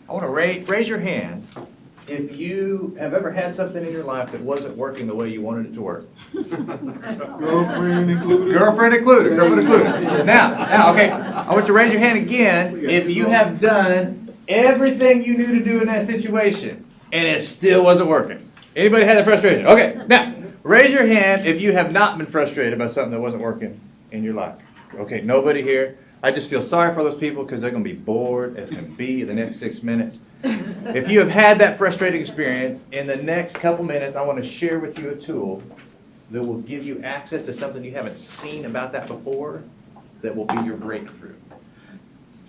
I want to raise your hand if you have ever had something in your life that wasn't working the way you wanted it to work. Girlfriend included. Girlfriend included. Girlfriend included. Now, okay. I want you to raise your hand again if you have done everything you knew to do in that situation and it still wasn't working. Anybody had that frustration? Okay. Now, raise your hand if you have not been frustrated about something that wasn't working in your life. Okay. Nobody here. I just feel sorry for those people because they're going to be bored as can be in the next 6 minutes. If you have had that frustrating experience, in the next couple minutes, I want to share with you a tool that will give you access to something you haven't seen about that before that will be your breakthrough.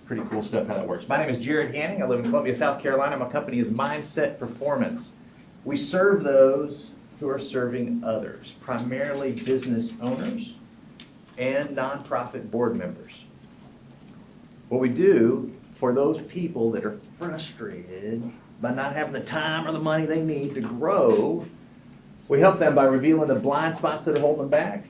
Pretty cool stuff how that works. My name is Jared Hanning. I live in Columbia, South Carolina. My company is Mindset Performance. We serve those who are serving others, primarily business owners and nonprofit board members. What we do for those people that are frustrated by not having the time or the money they need to grow, we help them by revealing the blind spots that are holding them back,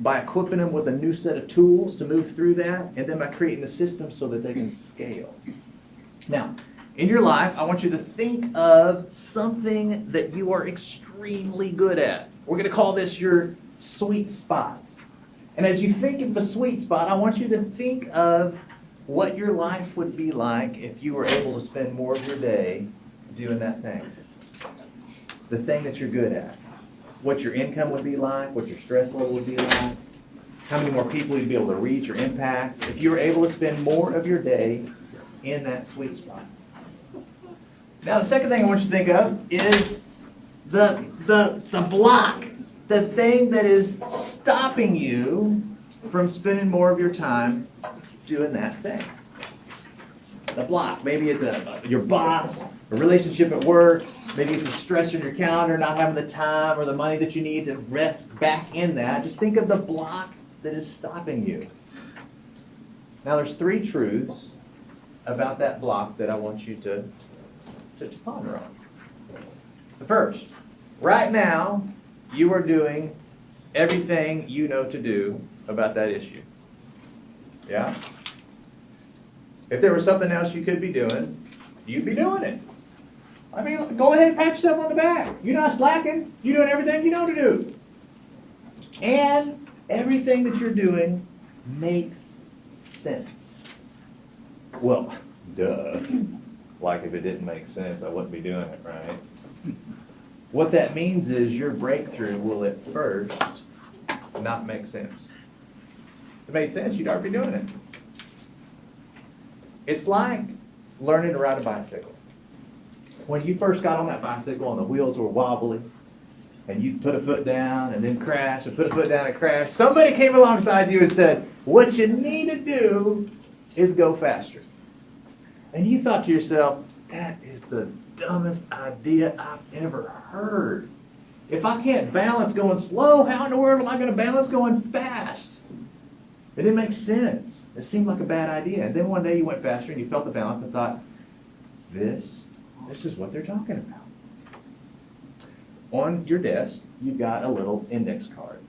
by equipping them with a new set of tools to move through that, and then by creating the system so that they can scale. Now, in your life, I want you to think of something that you are extremely good at. We're going to call this your sweet spot. And as you think of the sweet spot, I want you to think of what your life would be like if you were able to spend more of your day doing that thing. The thing that you're good at. What your income would be like, what your stress level would be like, how many more people you'd be able to reach or impact if you were able to spend more of your day in that sweet spot. Now, the second thing I want you to think of is the block, the thing that is stopping you from spending more of your time doing that thing. The block. Maybe it's your boss, a relationship at work. Maybe it's a stress on your calendar, not having the time or the money that you need to rest back in that. Just think of the block that is stopping you. Now, there's 3 truths about that block that I want you to ponder on. The first, right now, you are doing everything you know to do about that issue. Yeah? If there was something else you could be doing, you'd be doing it. I mean, go ahead and pat yourself on the back. You're not slacking. You're doing everything you know to do. And everything that you're doing makes sense. Well, duh. Like if it didn't make sense, I wouldn't be doing it, right? What that means is your breakthrough will at first not make sense. If it made sense, you'd already be doing it. It's like learning to ride a bicycle. When you first got on that bicycle and the wheels were wobbly, and you put a foot down and then crash, and put a foot down and crash, somebody came alongside you and said, what you need to do is go faster. And you thought to yourself, that is the dumbest idea I've ever heard. If I can't balance going slow, how in the world am I going to balance going fast? It didn't make sense. It seemed like a bad idea. And then one day you went faster and you felt the balance and thought, this is what they're talking about. On your desk, you've got a little index card.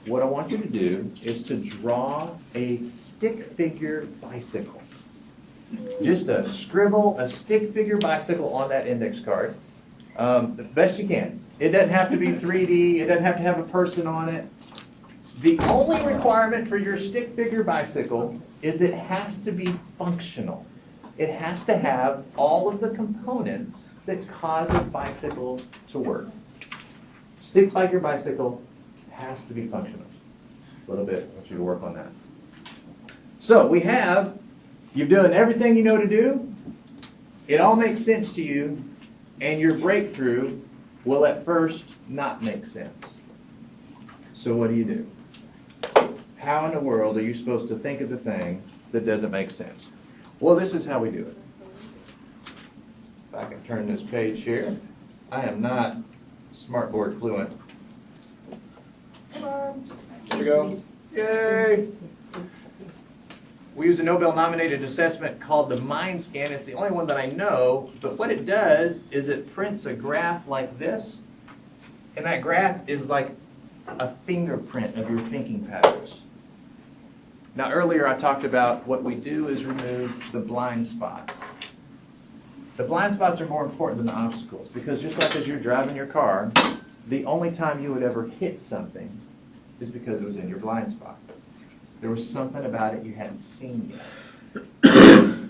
What I want you to do is to draw a stick figure bicycle. Just scribble a stick figure bicycle on that index card. The best you can. It doesn't have to be 3D. It doesn't have to have a person on it. The only requirement for your stick figure bicycle is it has to be functional. It has to have all of the components that cause a bicycle to work. Stick figure bicycle has to be functional. A little bit. I want you to work on that. So we have, you're doing everything you know to do. It all makes sense to you. And your breakthrough will at first not make sense. So what do? How in the world are you supposed to think of the thing that doesn't make sense? Well, this is how we do it. If I can turn this page here. I am not smartboard fluent. Come on. There we go. Yay! We use a Nobel nominated assessment called the Mind Scan. It's the only one that I know, but what it does is it prints a graph like this, and that graph is like a fingerprint of your thinking patterns. Now earlier I talked about what we do is remove the blind spots. The blind spots are more important than the obstacles, because just like as you're driving your car, the only time you would ever hit something is because it was in your blind spot. There was something about it you hadn't seen yet.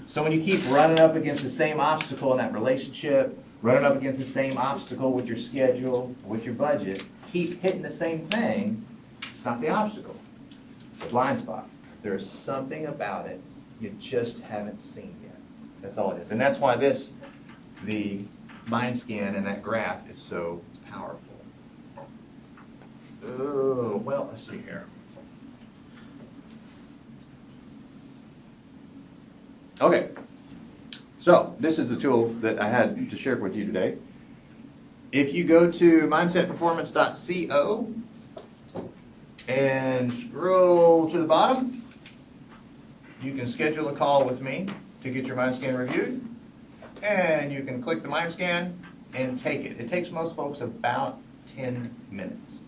So when you keep running up against the same obstacle in that relationship, running up against the same obstacle with your schedule, with your budget, keep hitting the same thing, it's not the obstacle. It's a blind spot. There is something about it you just haven't seen yet. That's all it is. And that's why the mind scan and that graph is so powerful. Oh, well, let's see here. Okay, so this is the tool that I had to share with you today. If you go to mindsetperformance.co and scroll to the bottom, you can schedule a call with me to get your mind scan reviewed, and you can click the mind scan and take it. It takes most folks about 10 minutes.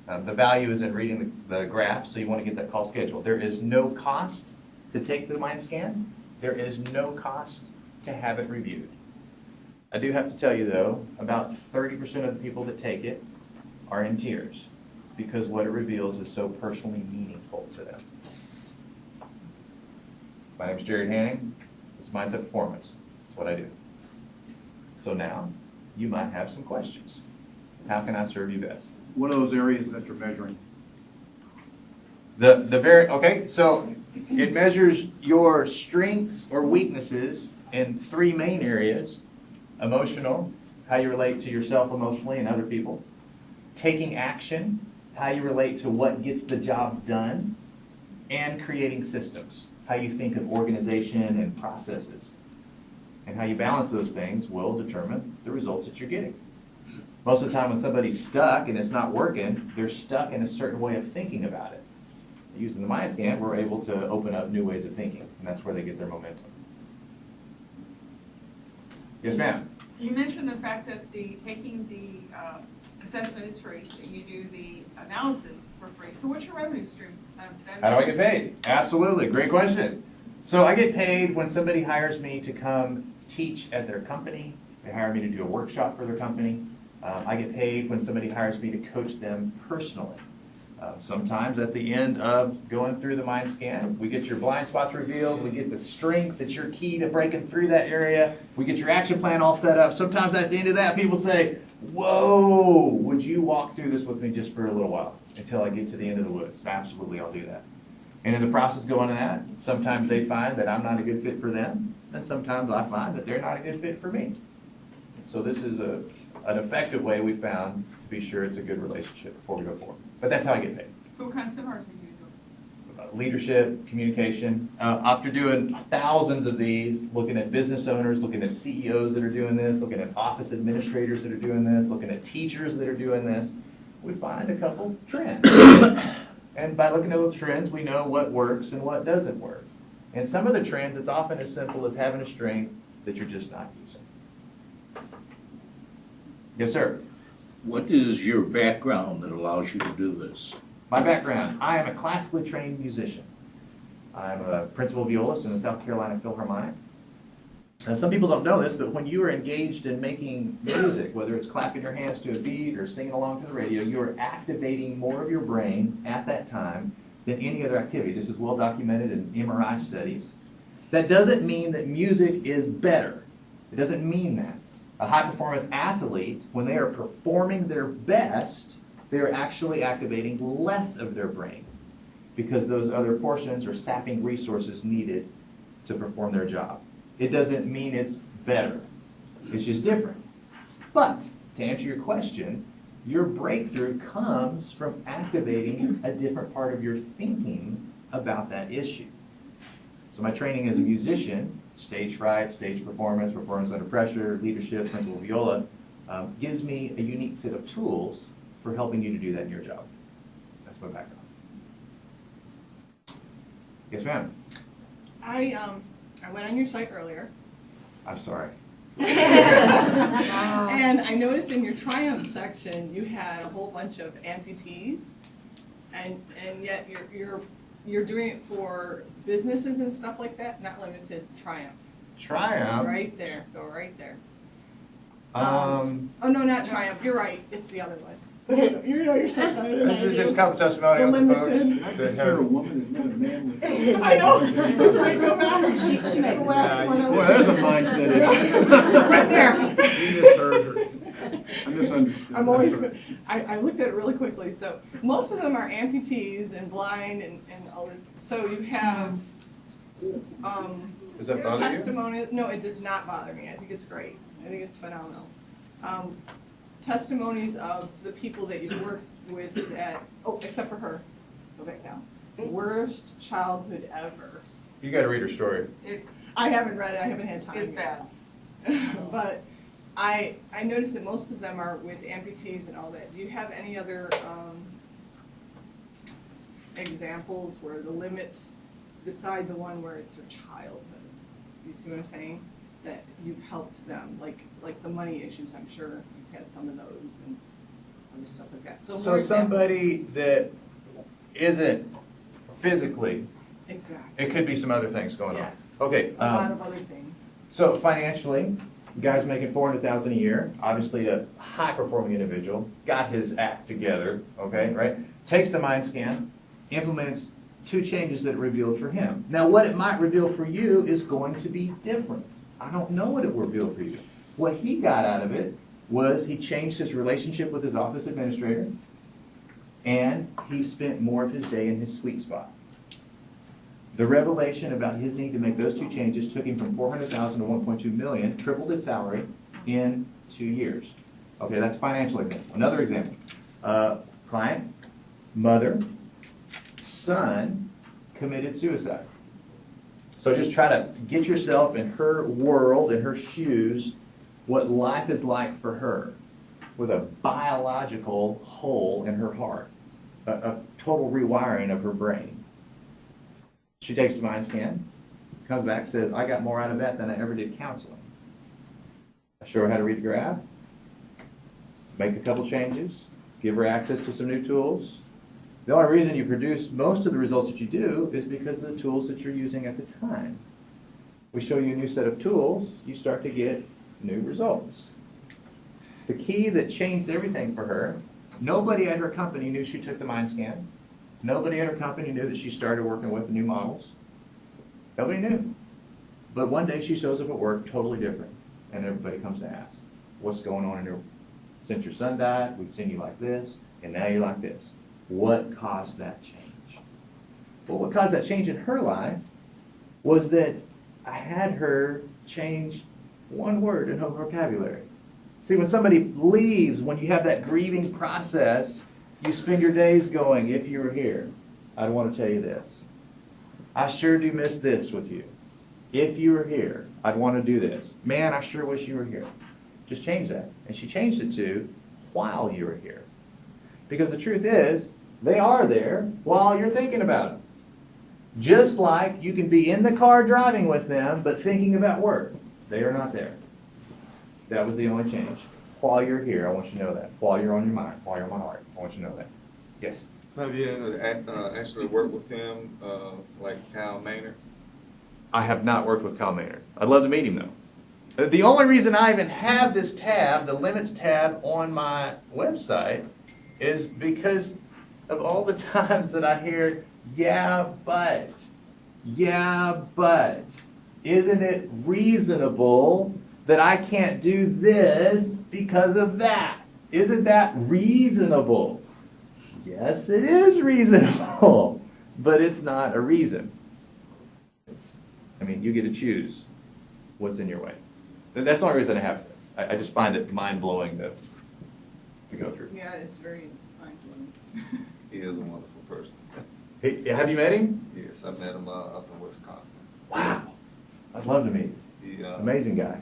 The value is in reading the graph, so you want to get that call scheduled. There is no cost to take the mind scan. There is no cost to have it reviewed. I do have to tell you, though, about 30% of the people that take it are in tears because what it reveals is so personally meaningful to them. My name is Jared Hanning. This is Mindset Performance. That's what I do. So now, you might have some questions. How can I serve you best? What are those areas that you're measuring? Okay, so it measures your strengths or weaknesses in 3 main areas: emotional, how you relate to yourself emotionally and other people; taking action, how you relate to what gets the job done; and creating systems, how you think of organization and processes. And how you balance those things will determine the results that you're getting. Most of the time when somebody's stuck and it's not working, they're stuck in a certain way of thinking about it. Using the mind scan, we're able to open up new ways of thinking, and that's where they get their momentum. Yes, ma'am? You mentioned the fact that taking the assessment is free, that you do the analysis for free. So what's your revenue stream? How do I get paid? Absolutely, great question. So I get paid when somebody hires me to come teach at their company. They hire me to do a workshop for their company. I get paid when somebody hires me to coach them personally. Sometimes at the end of going through the mind scan, we get your blind spots revealed, we get the strength that's your key to breaking through that area, we get your action plan all set up. Sometimes at the end of that, people say, whoa, would you walk through this with me just for a little while until I get to the end of the woods? Absolutely, I'll do that. And in the process going to that, sometimes they find that I'm not a good fit for them, and sometimes I find that they're not a good fit for me. So this is an effective way we found to be sure it's a good relationship before we go forward. But that's how I get paid. So what kind of seminars do you do? Leadership, communication. After doing thousands of these, looking at business owners, looking at CEOs that are doing this, looking at office administrators that are doing this, looking at teachers that are doing this, we find a couple trends. And by looking at those trends, we know what works and what doesn't work. And some of the trends, it's often as simple as having a strength that you're just not using. Yes, sir. What is your background that allows you to do this? My background, I am a classically trained musician. I'm a principal violist in the South Carolina Philharmonic. Now, some people don't know this, but when you are engaged in making music, whether it's clapping your hands to a beat or singing along to the radio, you are activating more of your brain at that time than any other activity. This is well documented in MRI studies. That doesn't mean that music is better. It doesn't mean that. A high-performance athlete, when they are performing their best, they are actually activating less of their brain because those other portions are sapping resources needed to perform their job. It doesn't mean it's better. It's just different. But to answer your question, your breakthrough comes from activating a different part of your thinking about that issue. So my training as a musician, stage fright, stage performance, performance under pressure, leadership, principal viola, gives me a unique set of tools for helping you to do that in your job. That's my background. Yes, ma'am. I went on your site earlier. I'm sorry. And I noticed in your Triumph section you had a whole bunch of amputees, and yet you're doing it for businesses and stuff like that, not limited to Triumph. Triumph. Right there, go right there. Oh, Oh, no, not Triumph, you're right, it's the other one. You know yourself better than I this is just a do. couple testimonials The of folks. limited. I just heard a woman that met a man with. I know, that's right, go back. She made The last one. Boy, there's a mindset issue. Right there. You just heard her. I misunderstood. I'm always, I looked at it really quickly, so most of them are amputees and blind and all this. So you have, Does that bother you? testimony, no, it does not bother me, I think it's great, I think it's phenomenal. Testimonies of the people that you've worked with at, oh, except for her, go back down. Worst childhood ever. You gotta read her story. I haven't read it, I haven't had time. It's bad. But I noticed that most of them are with amputees and all that. Do you have any other examples where the limits, beside the one where it's their childhood, you see what I'm saying? That you've helped them, like the money issues, I'm sure you've had some of those and other stuff like that. So more examples. somebody that isn't physically, Exactly, it could be some other things going on. Yes. Okay, a lot of other things. so financially, guy's making $400,000 a year, obviously a high-performing individual, got his act together, okay, right? Takes the mind scan, implements 2 changes that it revealed for him. Now, what it might reveal for you is going to be different. I don't know what it will reveal for you. What he got out of it was he changed his relationship with his office administrator, and he spent more of his day in his sweet spot. The revelation about his need to make those 2 changes took him from $400,000 to $1.2 million, tripled his salary in 2 years. Okay, that's a financial example. Another example, client, mother, son committed suicide. So just try to get yourself in her world, in her shoes, what life is like for her, with a biological hole in her heart, a total rewiring of her brain. She takes the mind scan, comes back, says, I got more out of that than I ever did counseling. I show her how to read the graph, make a couple changes, give her access to some new tools. The only reason you produce most of the results that you do is because of the tools that you're using at the time. We show you a new set of tools, you start to get new results. The key that changed everything for her, nobody at her company knew she took the mind scan. Nobody at her company knew that she started working with the new models. Nobody knew. But one day she shows up at work totally different, and everybody comes to ask, what's going on in your, since your son died, we've seen you like this, and now you're like this. What caused that change? Well, what caused that change in her life was that I had her change one word in her vocabulary. See, when somebody leaves, when you have that grieving process, you spend your days going, if you were here, I'd want to tell you this. I sure do miss this with you. If you were here, I'd want to do this. Man, I sure wish you were here. Just change that. And she changed it to, while you were here. Because the truth is, they are there while you're thinking about them. Just like you can be in the car driving with them, but thinking about work. They are not there. That was the only change. While you're here, I want you to know that. While you're on your mind, while you're on my heart, I want you to know that. Yes? So have you actually worked with him, like Cal Maynard? I have not worked with Kyle Maynard. I'd love to meet him, though. The only reason I even have this tab, the limits tab, on my website is because of all the times that I hear, yeah, but, isn't it reasonable that I can't do this because of that? Isn't that reasonable? Yes, it is reasonable, but it's not a reason. You get to choose what's in your way. That's the only reason I have it. I just find it mind-blowing to go through. Yeah, it's very mind-blowing. He is a wonderful person. Hey, have you met him? Yes, I met him up in Wisconsin. Wow. I'd love to meet him. He, Amazing guy.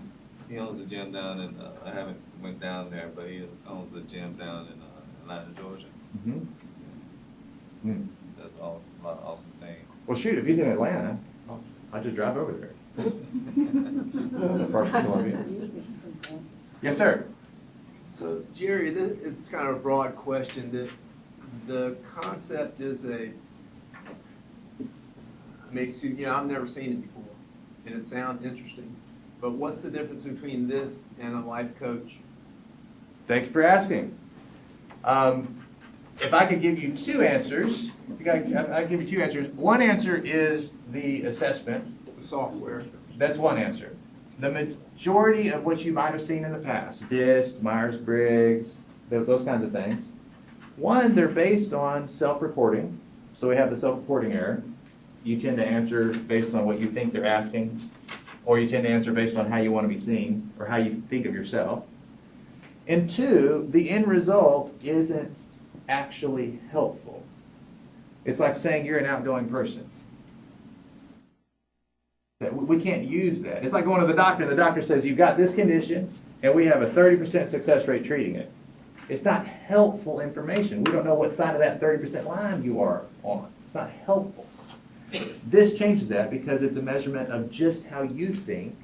He owns a gym down in, I haven't went down there, but he owns a gym down in Atlanta, Georgia. Mm-hmm. Mm. Does a lot of awesome things. Well, shoot, if he's in Atlanta, I'll just drive over there. Park in Columbia. Yes, sir. So, Jerry, this is kind of a broad question. The concept is makes you, I've never seen it before, and it sounds interesting. but what's the difference between this and a life coach? Thank you for asking. If I could give you two answers, I'll give you two answers. One answer is the assessment. The software. That's one answer. The majority of what you might have seen in the past, DISC, Myers-Briggs, those kinds of things, one, they're based on self-reporting. So we have the self-reporting error. You tend to answer based on what you think they're asking, or you tend to answer based on how you want to be seen or how you think of yourself. And two, the end result isn't actually helpful. It's like saying you're an outgoing person. We can't use that. It's like going to the doctor and the doctor says you've got this condition and we have a 30% success rate treating it. It's not helpful information. We don't know what side of that 30% line you are on. It's not helpful. This changes that because it's a measurement of just how you think,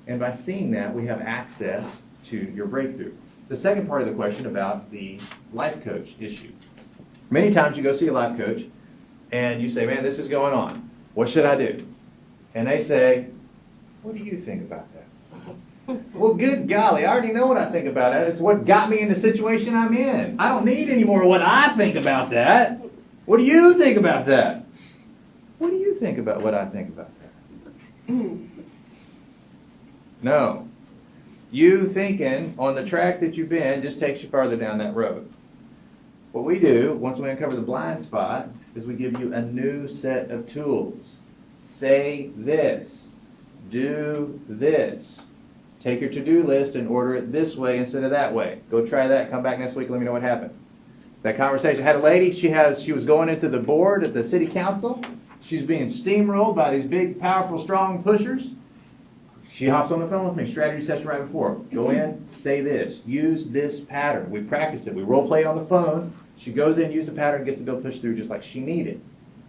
and by seeing that we have access to your breakthrough. The second part of the question about the life coach issue. Many times you go see a life coach and you say, man, this is going on. What should I do? And they say, what do you think about that? Well, good golly, I already know what I think about it. It's what got me in the situation I'm in. I don't need any more what I think about that. What do you think about that? What do you think about what I think about that? No. You thinking on the track that you've been just takes you farther down that road. What we do, once we uncover the blind spot, is we give you a new set of tools. Say this. Do this. Take your to-do list and order it this way instead of that way. Go try that. Come back next week. Let me know what happened. That conversation. I had a lady. She was going into the board at the city council. She's being steamrolled by these big, powerful, strong pushers. She hops on the phone with me. Strategy session right before. Go in. Say this. Use this pattern. We practice it. We role play it on the phone. She goes in, uses the pattern, gets the bill pushed through just like she needed.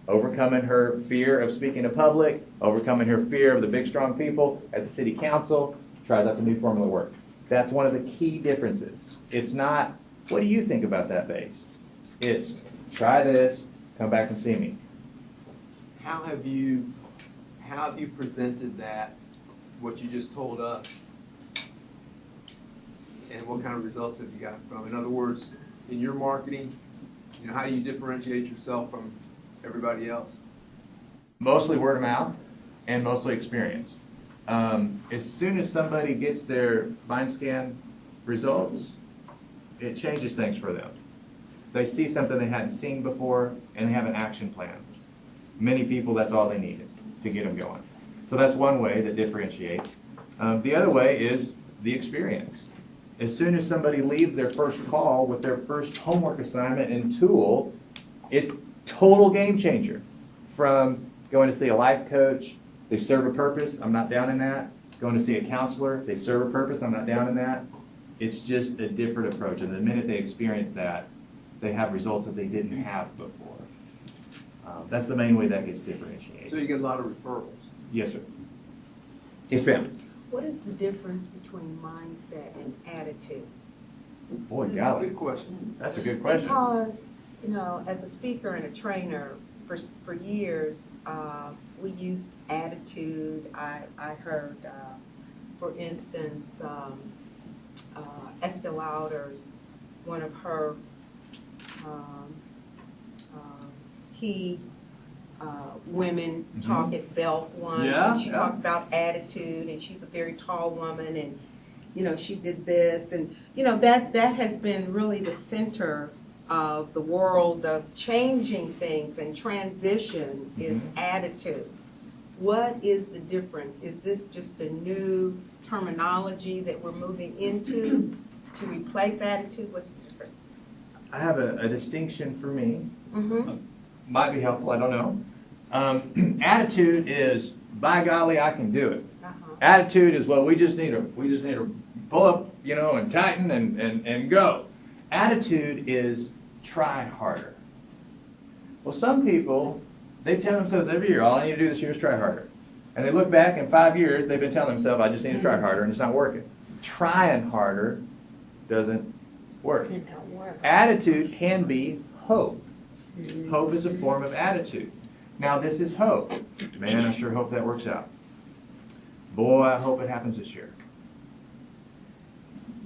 Overcoming her fear of speaking to public. Overcoming her fear of the big, strong people at the city council. Tries out the new formula work. That's one of the key differences. It's not, what do you think about that based? It's, try this, come back and see me. How have you presented that, what you just told us? And what kind of results have you got from? In other words, in your marketing, how do you differentiate yourself from everybody else? Mostly word of mouth and mostly experience. As soon as somebody gets their mind scan results, it changes things for them. They see something they hadn't seen before, and they have an action plan. Many people, that's all they needed to get them going. So that's one way that differentiates. The other way is the experience. As soon as somebody leaves their first call with their first homework assignment and tool, it's total game changer. From going to see a life coach, they serve a purpose, I'm not down in that. Going to see a counselor, they serve a purpose, I'm not down in that. It's just a different approach, and the minute they experience that, they have results that they didn't have before. That's the main way that gets differentiated. So you get a lot of referrals. Yes, sir. Yes, ma'am. What is the difference between mindset and attitude? Boy, golly, Good question. that's a good question. Because, as a speaker and a trainer, for years, we used attitude. I heard, for instance, Estee Lauder's, one of her key women talk at Belk once. Yeah, And she yeah. talked about attitude, and she's a very tall woman, and she did this, and that has been really the center of the world of changing things and transition is attitude. What is the difference? Is this just a new terminology that we're moving into to replace attitude? What's the difference? I have a distinction for me. Mm-hmm. Might be helpful, I don't know. Attitude is, by golly, I can do it. Uh-huh. Attitude is, well, we just need to pull up, and tighten and go. Attitude is try harder. Well, some people, they tell themselves every year, all I need to do this year is try harder. And they look back in 5 years, they've been telling themselves, I just need to try harder, and it's not working. Trying harder doesn't work. It don't work. Attitude can be hope. Hope is a form of attitude. Now, this is hope. Man, I sure hope that works out. boy, I hope it happens this year.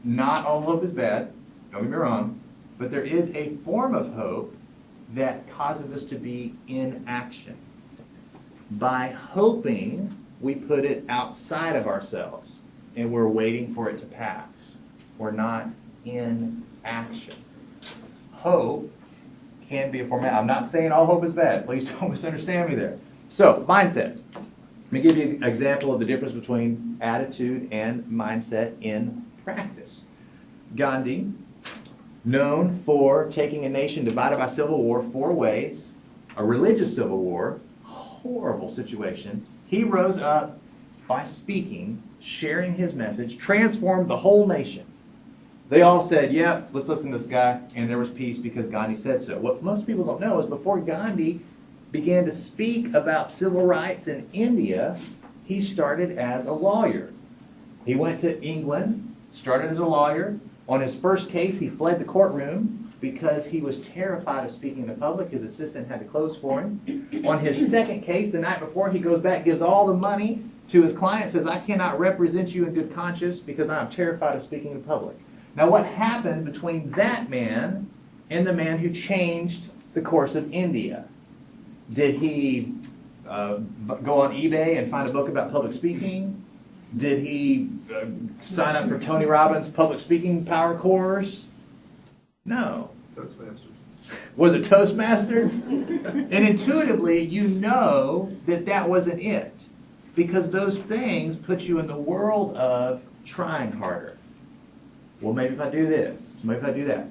Not all hope is bad, don't get me wrong, but there is a form of hope that causes us to be in action. By hoping, we put it outside of ourselves, and we're waiting for it to pass. We're not in action. Hope can be a form. I'm not saying all hope is bad. Please don't misunderstand me there. So, mindset. Let me give you an example of the difference between attitude and mindset in practice. Gandhi, known for taking a nation divided by civil war 4 ways, a religious civil war, horrible situation. He rose up by speaking, sharing his message, transformed the whole nation. They all said, yep, let's listen to this guy, and there was peace because Gandhi said so. What most people don't know is before Gandhi began to speak about civil rights in India, he started as a lawyer. He went to England, started as a lawyer. On his first case, he fled the courtroom because he was terrified of speaking to the public. His assistant had to close for him. On his second case, the night before, he goes back, gives all the money to his client, says, I cannot represent you in good conscience because I am terrified of speaking to the public. Now, what happened between that man and the man who changed the course of India? Did he go on eBay and find a book about public speaking? Did he sign up for Tony Robbins' public speaking power course? No. Toastmasters. Was it Toastmasters? And intuitively, you know that that wasn't it. Because those things put you in the world of trying harder. Well, maybe if I do this, maybe if I do that.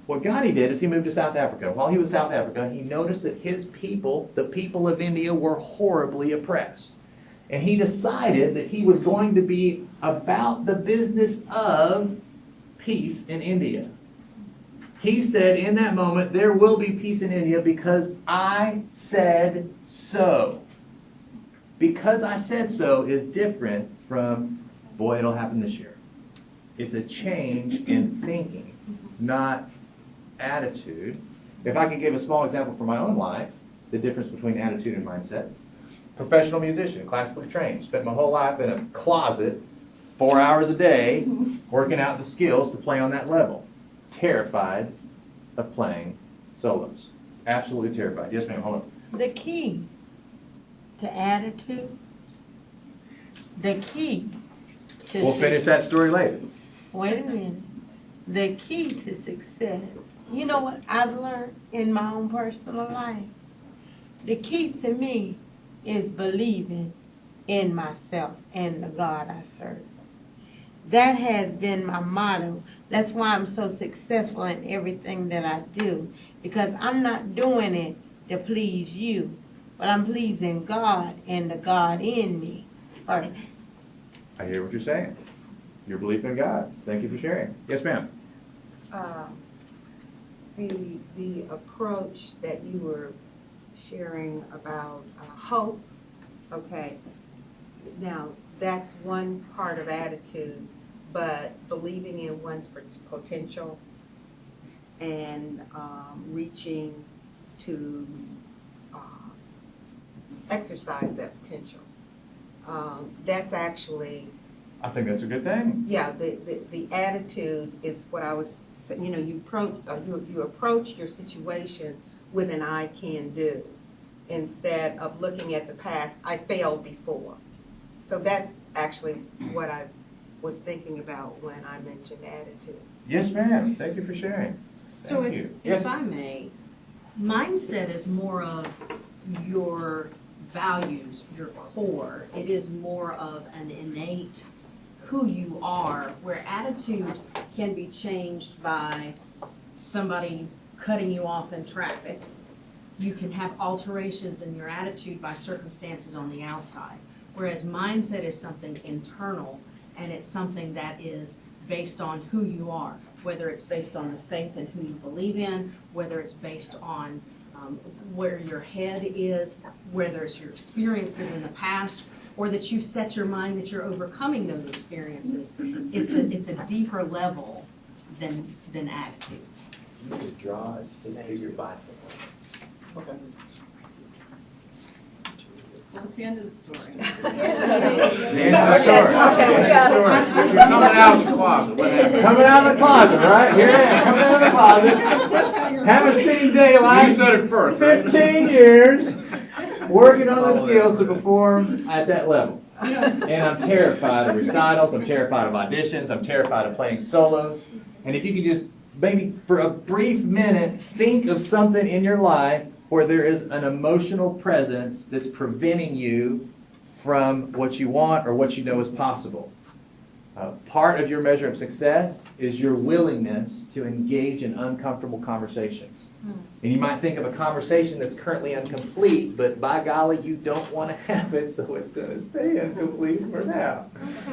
What Gandhi did is he moved to South Africa. While he was in South Africa, he noticed that his people, the people of India, were horribly oppressed. And he decided that he was going to be about the business of peace in India. He said in that moment, there will be peace in India because I said so. Because I said so is different from, boy, it'll happen this year. It's a change in thinking, not attitude. If I could give a small example from my own life, the difference between attitude and mindset. Professional musician, classically trained, spent my whole life in a closet, 4 hours a day, working out the skills to play on that level. Terrified of playing solos. Absolutely terrified. Yes, ma'am, hold on. The key to attitude, the key to We'll finish that story later. Wait a minute. The key to success. You know what I've learned in my own personal life? The key to me is believing in myself and the God I serve. That has been my motto. That's why I'm so successful in everything that I do. Because I'm not doing it to please you, but I'm pleasing God and the God in me first. I hear what you're saying. Your belief in God. Thank you for sharing. Yes, ma'am. The approach that you were sharing about hope, okay, now that's one part of attitude, but believing in one's potential and reaching to exercise that potential, that's actually, I think that's a good thing. yeah, the attitude is what I was saying. You know, you approach your situation with an I can do instead of looking at the past. I failed before. So that's actually what I was thinking about when I mentioned attitude. Yes, ma'am. Thank you for sharing. So Thank if, you. if Yes. I may, mindset is more of your values, your core. It is more of an innate who you are, where attitude can be changed by somebody cutting you off in traffic. You can have alterations in your attitude by circumstances on the outside. Whereas mindset is something internal, and it's something that is based on who you are, whether it's based on the faith and who you believe in, whether it's based on where your head is, whether it's your experiences in the past, or that you've set your mind that you're overcoming those experiences. It's a deeper level than attitude. You could draw a stick figure bicycle. So That's the end of the story. The end of the story. Okay, we got it. You're coming out of the closet, what happened? Coming out of the closet, right? Here I am, coming out of the closet. Haven't seen You daylight. said it first, right? 15 years working on the skills to perform at that level. And I'm terrified of recitals, I'm terrified of auditions, I'm terrified of playing solos. And if you could just maybe for a brief minute think of something in your life where there is an emotional presence that's preventing you from what you want or what you know is possible. Part of your measure of success is your willingness to engage in uncomfortable conversations. And you might think of a conversation that's currently incomplete, but by golly, you don't want to have it, so it's going to stay incomplete for now.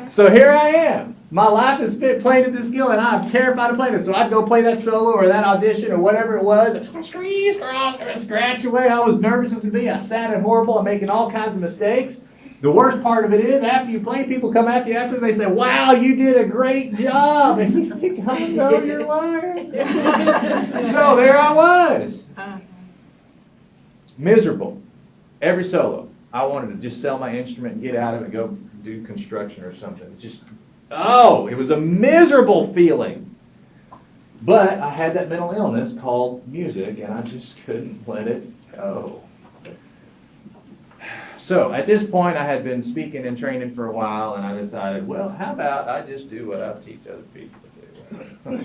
So here I am. My life is spent playing at this skill, and I'm terrified of playing it. So I'd go play that solo or that audition or whatever it was. Scratch away. I was nervous as could be. I sounded horrible. I'm making all kinds of mistakes. The worst part of it is, after you play, people come after you after, and they say, wow, you did a great job. And you think, I know you're lying. So there I was. Miserable. Every solo. I wanted to just sell my instrument and get out of it and go do construction or something. It was a miserable feeling. But I had that mental illness called music, and I just couldn't let it go. So at this point, I had been speaking and training for a while, and I decided, well, how about I just do what I teach other people to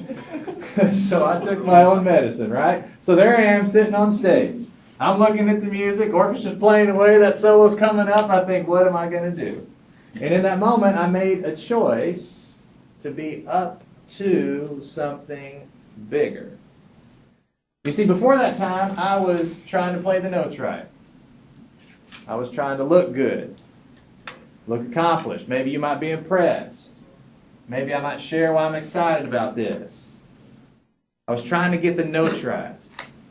do? So I took my own medicine, right? So there I am sitting on stage. I'm looking at the music, orchestra's playing away, that solo's coming up. I think, what am I going to do? And in that moment, I made a choice to be up to something bigger. You see, before that time, I was trying to play the notes right. I was trying to look good, look accomplished. Maybe you might be impressed. Maybe I might share why I'm excited about this. I was trying to get the notes right,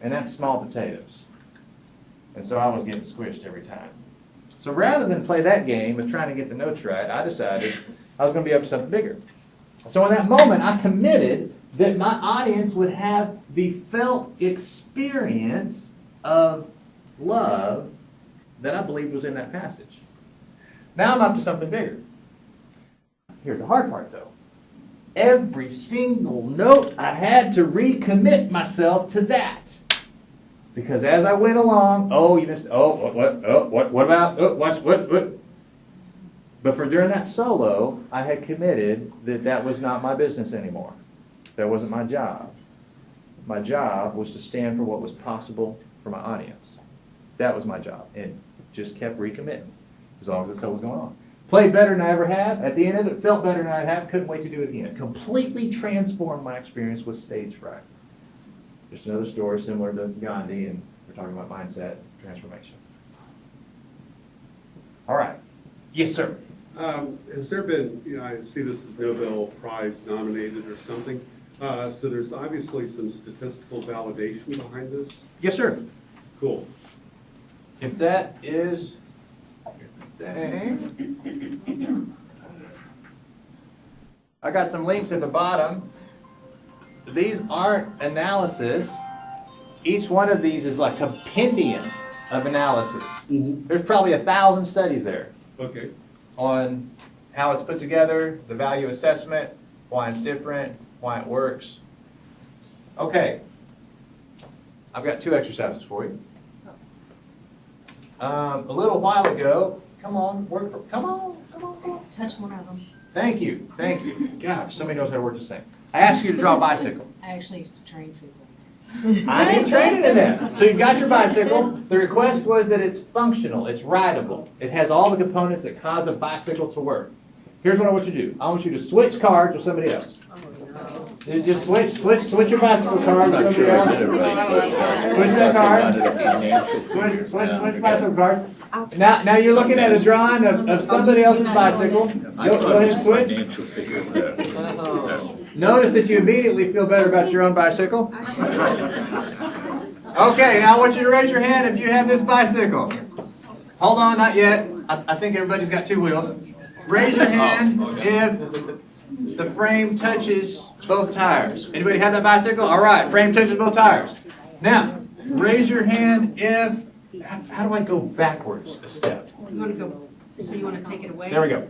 and that's small potatoes. And so I was getting squished every time. So rather than play that game of trying to get the notes right, I decided I was going to be up to something bigger. So in that moment, I committed that my audience would have the felt experience of love that I believed was in that passage. Now I'm up to something bigger. Here's the hard part, though. Every single note, I had to recommit myself to that. Because as I went along, you missed, what about, what? But for during that solo, I had committed that that was not my business anymore. That wasn't my job. My job was to stand for what was possible for my audience. That was my job, and just kept recommitting as long as the solo was going on. Played better than I ever have. At the end of it, felt better than I have. Couldn't wait to do it again. Completely transformed my experience with stage fright. Just another story similar to Gandhi, and we're talking about mindset transformation. All right. Yes, sir. Has there been, I see this is Nobel Prize nominated or something, so there's obviously some statistical validation behind this? Yes, sir. Cool. If that is thing, I got some links at the bottom. These aren't analysis. Each one of these is like a compendium of analysis. There's probably 1,000 studies there. Okay. On how it's put together, the value assessment, why it's different, why it works. Okay, I've got 2 exercises for you. A little while ago, come on. Touch one of them. Thank you. Gosh, somebody knows how to work this thing. I asked you to draw a bicycle. I actually used to train people. I ain't training in that. So you've got your bicycle. The request was that it's functional, it's rideable. It has all the components that cause a bicycle to work. Here's what I want you to do. I want you to switch cards with somebody else. You just switch your bicycle card with somebody else. Switch that card. Switch bicycle cards. Now you're looking at a drawing of somebody else's bicycle. Go ahead and switch. Notice that you immediately feel better about your own bicycle. Okay, now I want you to raise your hand if you have this bicycle. Hold on, not yet. I think everybody's got 2 wheels. Raise your hand if the frame touches both tires. Anybody have that bicycle? All right, frame touches both tires. Now, raise your hand if how do I go backwards a step? You wanna go, so you wanna take it away? There we go.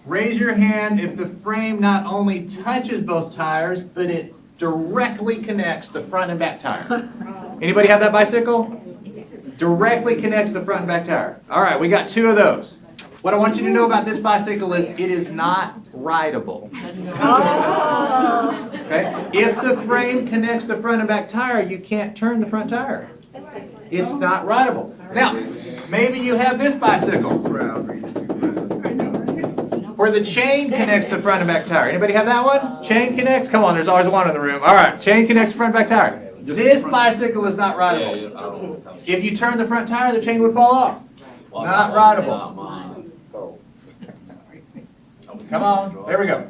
Raise your hand if the frame not only touches both tires, but it directly connects the front and back tire. Anybody have that bicycle? Directly connects the front and back tire. All right, we got 2 of those. What I want you to know about this bicycle is it is not rideable. Okay? If the frame connects the front and back tire, you can't turn the front tire. It's not rideable. Now, maybe you have this bicycle where the chain connects the front and back tire. Anybody have that one? Chain connects? Come on, there's always one in the room. All right, chain connects the front and back tire. This bicycle is not rideable. If you turn the front tire, the chain would fall off. Not rideable. Come on, there we go.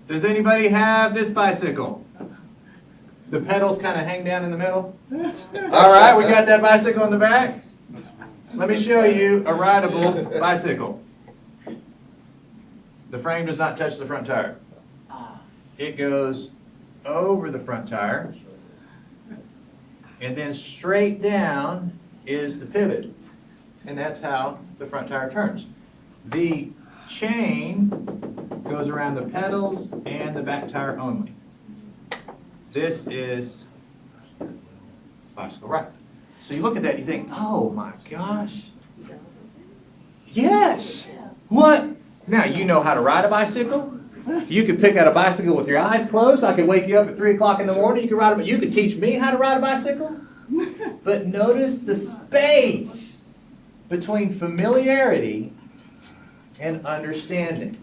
Does anybody have this bicycle? The pedals kind of hang down in the middle. All right, we got that bicycle in the back. Let me show you a rideable bicycle. The frame does not touch the front tire. It goes over the front tire, and then straight down is the pivot. And that's how the front tire turns. The chain goes around the pedals and the back tire only. This is bicycle ride. So you look at that and you think, oh my gosh. Yes. What? Now you know how to ride a bicycle. You could pick out a bicycle with your eyes closed. I could wake you up at 3 o'clock in the morning. You could ride a. You could teach me how to ride a bicycle. But notice the space between familiarity and understanding.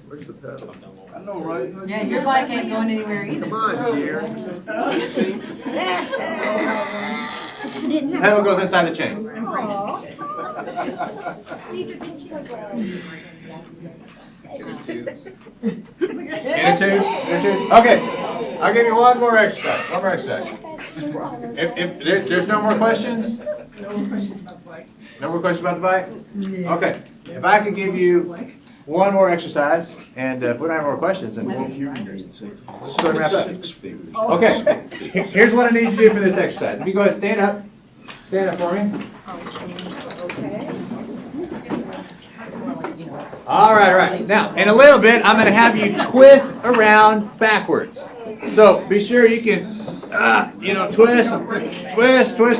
Where's the pedal? I know, right? Yeah, your bike ain't going anywhere either. Come on, dear. The pedal goes inside the chain. Inner tubes. Okay, I'll give you one more exercise. One more exercise. If there's no more questions? No more questions about the bike. No more questions about the bike? Okay, if I could give you one more exercise, and if we don't have more questions, then we'll sort of wrap up. Okay, here's what I need you to do for this exercise. If you go ahead and stand up. Stand up for me. All right, all right. Now, in a little bit, I'm going to have you twist around backwards. So be sure you can, twist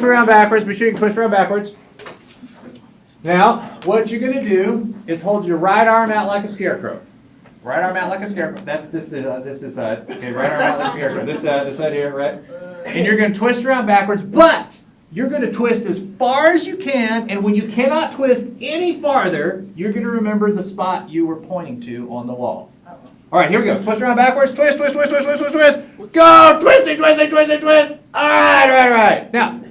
around backwards. Be sure you can twist around backwards. Now, what you're going to do is hold your right arm out like a scarecrow. Right arm out like a scarecrow. That's this side. Okay, right arm out like a scarecrow. This side here, right? And you're going to twist around backwards, but you're going to twist as far as you can, and when you cannot twist any farther, you're going to remember the spot you were pointing to on the wall. All right, here we go. Twist around backwards. Twist, twist, twist, twist, twist, twist, twist. Go! Twisting, twisting, twisting, twist. All right, all right, all right. Now,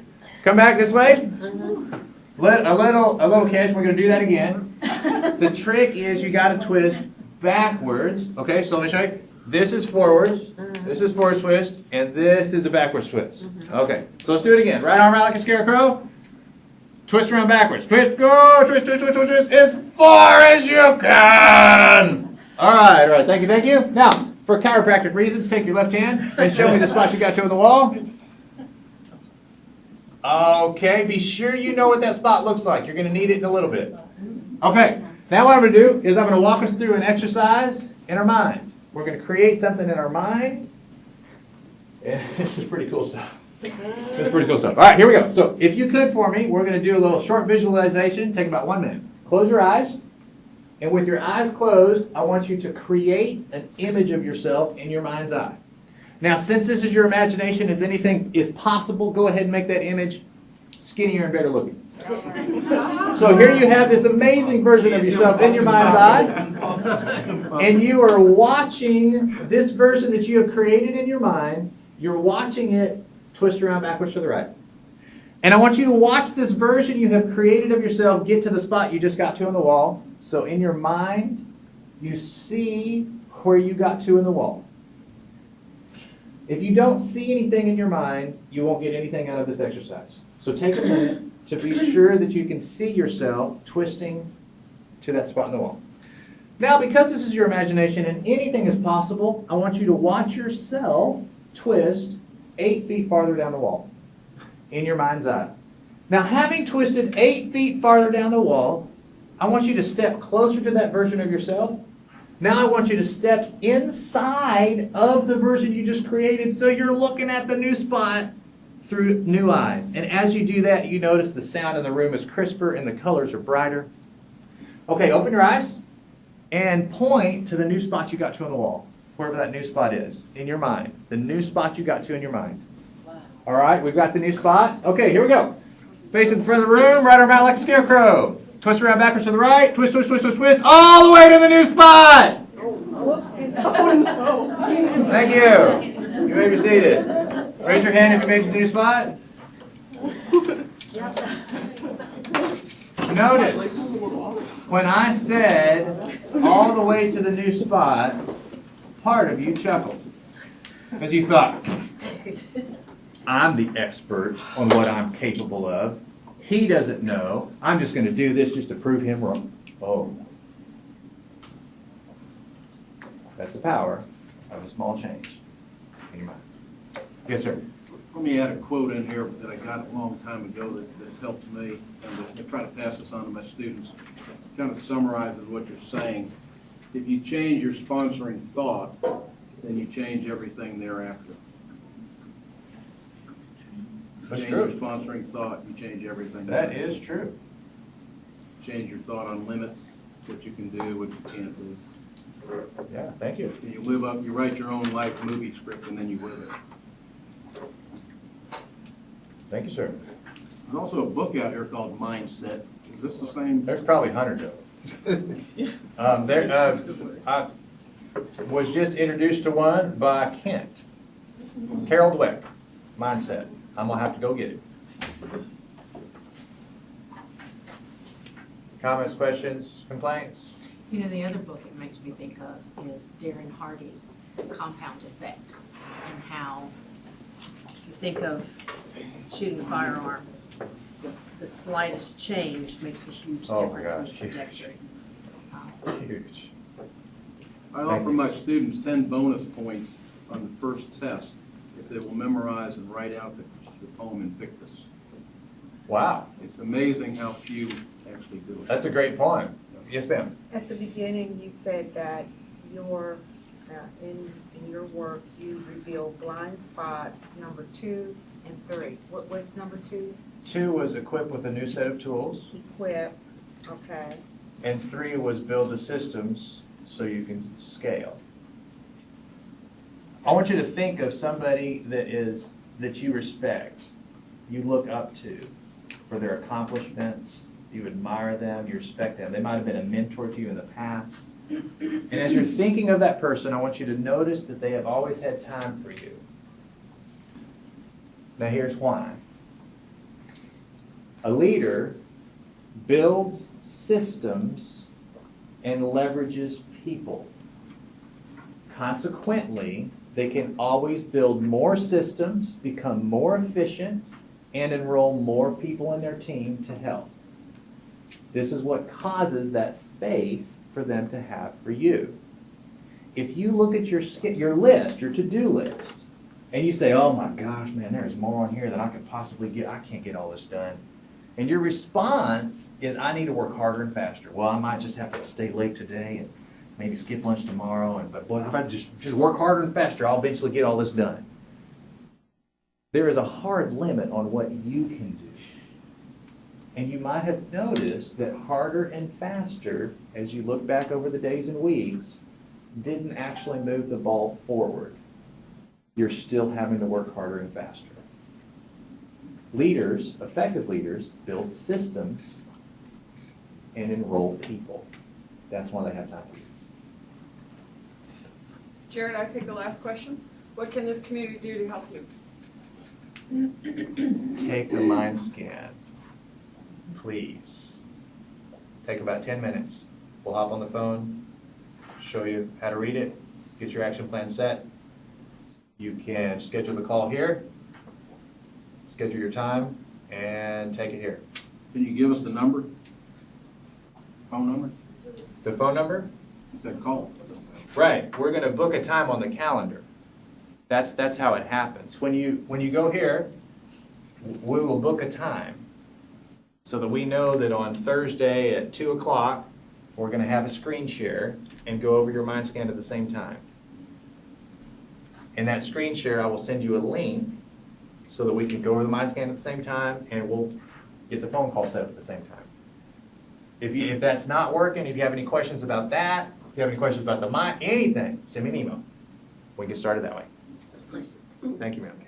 come back this way. A little catch. We're going to do that again. The trick is you got to twist backwards. Okay, so let me show you. This is forwards. This is forward twist, and this is a backwards twist. Okay, so let's do it again. Right arm out like a scarecrow. Twist around backwards. Twist, go, twist, twist, twist, twist, twist, as far as you can. All right. Thank you, thank you. Now, for chiropractic reasons, take your left hand and show me the spot you got to on the wall. Okay, be sure you know what that spot looks like. You're going to need it in a little bit. Okay, now what I'm going to do is I'm going to walk us through an exercise in our mind. We're going to create something in our mind. And this is pretty cool stuff. This is pretty cool stuff. All right, here we go. So if you could for me, we're going to do a little short visualization. Take about 1 minute. Close your eyes. And with your eyes closed, I want you to create an image of yourself in your mind's eye. Now, since this is your imagination, as anything is possible, go ahead and make that image skinnier and better looking. So here you have this amazing version of yourself in your mind's eye. And you are watching this version that you have created in your mind. You're watching it twist around backwards to the right. And I want you to watch this version you have created of yourself get to the spot you just got to on the wall. So in your mind, you see where you got to in the wall. If you don't see anything in your mind, you won't get anything out of this exercise. So take a minute to be sure that you can see yourself twisting to that spot in the wall. Now, because this is your imagination and anything is possible, I want you to watch yourself twist 8 feet farther down the wall in your mind's eye. Now, having twisted 8 feet farther down the wall, I want you to step closer to that version of yourself. Now I want you to step inside of the version you just created so you're looking at the new spot through new eyes. And as you do that, you notice the sound in the room is crisper and the colors are brighter. Okay, open your eyes and point to the new spot you got to on the wall, wherever that new spot is in your mind. The new spot you got to in your mind. All right, we've got the new spot. Okay, here we go. Facing the front of the room, right arm out like a scarecrow. Twist around backwards to the right. Twist, twist, twist, twist, twist. All the way to the new spot. Thank you. You may be seated. Raise your hand if you made it to the new spot. Notice, when I said all the way to the new spot, part of you chuckled. Because you thought, I'm the expert on what I'm capable of. He doesn't know. I'm just going to do this just to prove him wrong. Oh. That's the power of a small change in your mind. Yes, sir. Let me add a quote in here that I got a long time ago that's helped me, and I try to pass this on to my students. It kind of summarizes what you're saying. If you change your sponsoring thought, then you change everything thereafter. That's Change true. your sponsoring thought, you change everything. That is true. Change your thought on limits, what you can do, what you can't do. Yeah, thank you. You live up, you write your own life movie script, and then you live it. Thank you, sir. There's also a book out here called Mindset. Is this the same? There's probably hundreds of them. I was just introduced to one by Kent. Carol Dweck, Mindset. I'm going to have to go get it. Comments, questions, complaints? You know, the other book it makes me think of is Darren Hardy's Compound Effect, and how you think of shooting a firearm, the slightest change makes a huge Oh, difference in the gosh. trajectory. Huge. I offer my students 10 bonus points on the first test if they will memorize and write out the poem Invictus. Wow. It's amazing how few actually do it. That's a great poem. Yes, ma'am. At the beginning, you said that your, in your work, you reveal blind spots, number 2 and 3. What's number 2? 2 was equipped with a new set of tools, Equip, okay. and 3 was build the systems so you can scale. I want you to think of somebody that you respect, you look up to for their accomplishments, you admire them, you respect them. They might have been a mentor to you in the past. And as you're thinking of that person, I want you to notice that they have always had time for you. Now here's why. A leader builds systems and leverages people. Consequently, they can always build more systems, become more efficient, and enroll more people in their team to help. This is what causes that space for them to have for you. If you look at your list, your to-do list, and you say, oh my gosh, man, there's more on here than I could possibly get. I can't get all this done. And your response is, I need to work harder and faster. Well, I might just have to stay late today and maybe skip lunch tomorrow. But boy, if I just work harder and faster, I'll eventually get all this done. There is a hard limit on what you can do. And you might have noticed that harder and faster, as you look back over the days and weeks, didn't actually move the ball forward. You're still having to work harder and faster. Leaders, effective leaders, build systems and enroll people. That's why they have time for you. Jared, I take the last question. What can this community do to help you? Take a mind scan, please. Take about 10 minutes. We'll hop on the phone, show you how to read it, get your action plan set. You can schedule the call here, schedule your time, and take it here. Can you give us the number? Phone number? The phone number? Is that call? Right. We're going to book a time on the calendar. That's how it happens. When you go here, we will book a time. so that we know that on Thursday at 2 o'clock, we're gonna have a screen share and go over your mind scan at the same time. In that screen share, I will send you a link so that we can go over the mind scan at the same time, and we'll get the phone call set up at the same time. If that's not working, if you have any questions about that, if you have any questions about the mind, anything, send me an email. We can get started that way. Thank you, ma'am.